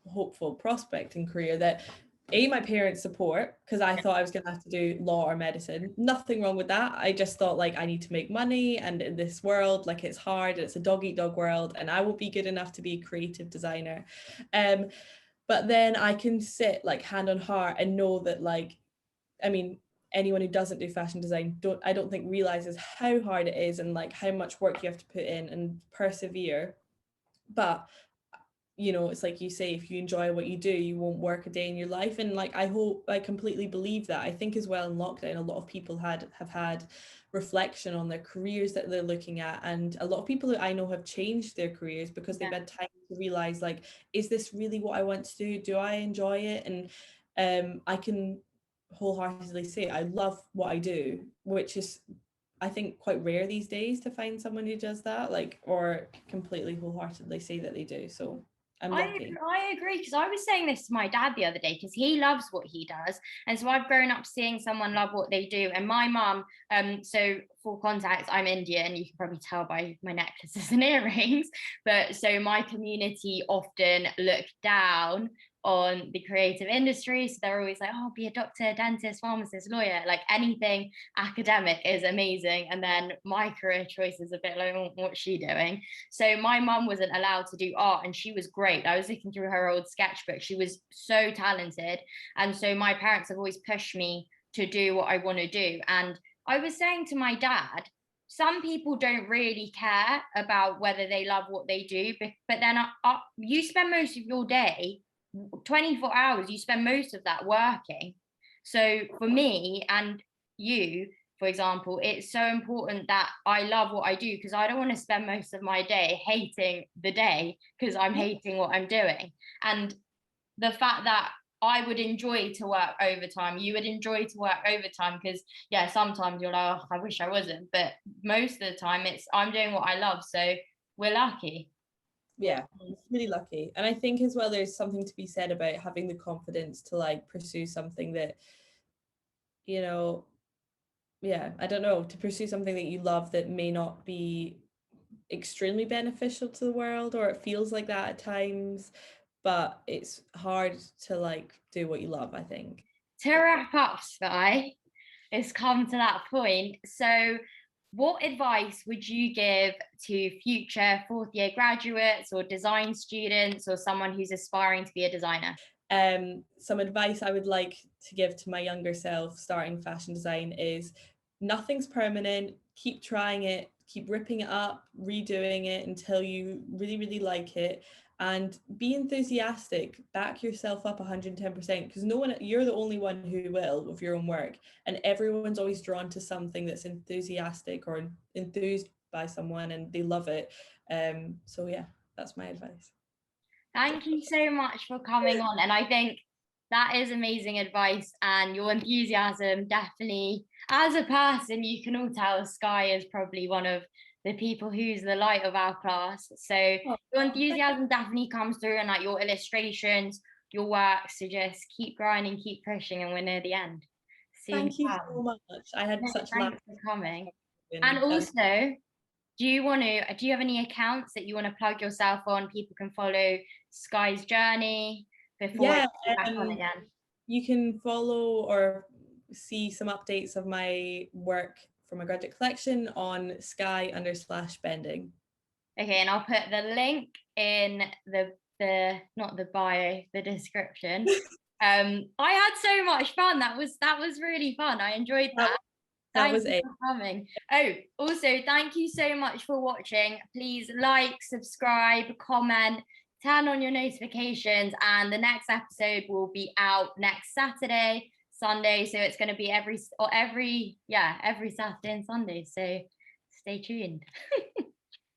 hopeful prospecting career that my parents support, because I thought I was going to have to do law or medicine. Nothing wrong with that. I just thought like I need to make money, and in this world like it's hard and it's a dog eat dog world and I won't be good enough to be a creative designer. But then I can sit like hand on heart and know that like, I mean, anyone who doesn't do fashion design I don't think realizes how hard it is and like how much work you have to put in and persevere. But you know, it's like you say, if you enjoy what you do, you won't work a day in your life. And like I completely believe that. I think as well in lockdown a lot of people have had reflection on their careers that they're looking at, and a lot of people that I know have changed their careers because they've had time to realize like, is this really what I want to do I enjoy it? And I can wholeheartedly say I love what I do, which is I think quite rare these days to find someone who does that, like, or completely wholeheartedly say that they do. So I'm lucky. I agree, because I was saying this to my dad the other day because he loves what he does, and so I've grown up seeing someone love what they do. And my mum, so for context, I'm Indian. You can probably tell by my necklaces and earrings. But so my community often look down on the creative industry, so they're always like, "Oh, be a doctor, dentist, pharmacist, lawyer." Like anything academic is amazing, and then my career choice is a bit like, oh, what's she doing? So my mum wasn't allowed to do art, and she was great. I was looking through her old sketchbook. She was so talented. And so my parents have always pushed me to do what I want to do. And I was saying to my dad, some people don't really care about whether they love what they do, but then you spend most of your day, 24 hours, you spend most of that working. So for me and you, for example, it's so important that I love what I do, because I don't want to spend most of my day hating the day because I'm hating what I'm doing. And the fact that I would enjoy to work overtime, you would enjoy to work overtime, because yeah, sometimes you're like, oh, I wish I wasn't, but most of the time it's I'm doing what I love, so we're lucky. Yeah, it's really lucky. And I think as well, there's something to be said about having the confidence to like pursue something that, you know, yeah, I don't know, to pursue something that you love that may not be extremely beneficial to the world, or it feels like that at times, but it's hard to like do what you love, I think. To wrap up, Skye, it's come to that point. So, what advice would you give to future fourth year graduates or design students or someone who's aspiring to be a designer? Some advice I would like to give to my younger self starting fashion design is nothing's permanent. Keep trying it, keep ripping it up, redoing it until you really, really like it. And be enthusiastic, back yourself up 110%, because no one, you're the only one who will with your own work. And everyone's always drawn to something that's enthusiastic or enthused by someone and they love it. So yeah, that's my advice. Thank you so much for coming on. And I think that is amazing advice. And your enthusiasm definitely, as a person, you can all tell Skye is probably one of the people who's the light of our class. So Oh, your enthusiasm definitely comes through, and like your illustrations, your work. So just keep grinding, keep pushing, and we're near the end. Soon thank you so come. much. I had No, such laugh. thanks for coming. And And also, do you have any accounts that you want to plug yourself on? People can follow Skye's journey before yeah, it's back on again. you can follow or see some updates of my work from my graduate collection on Skye_bending. Okay, and I'll put the link in the not the bio, the description. I had so much fun. That was really fun. I enjoyed That, that. that Thank was you it. for coming. Oh, also, thank you so much for watching. Please like, subscribe, comment, turn on your notifications, and the next episode will be out next Saturday, Sunday. So it's going to be every Saturday and Sunday. So stay tuned.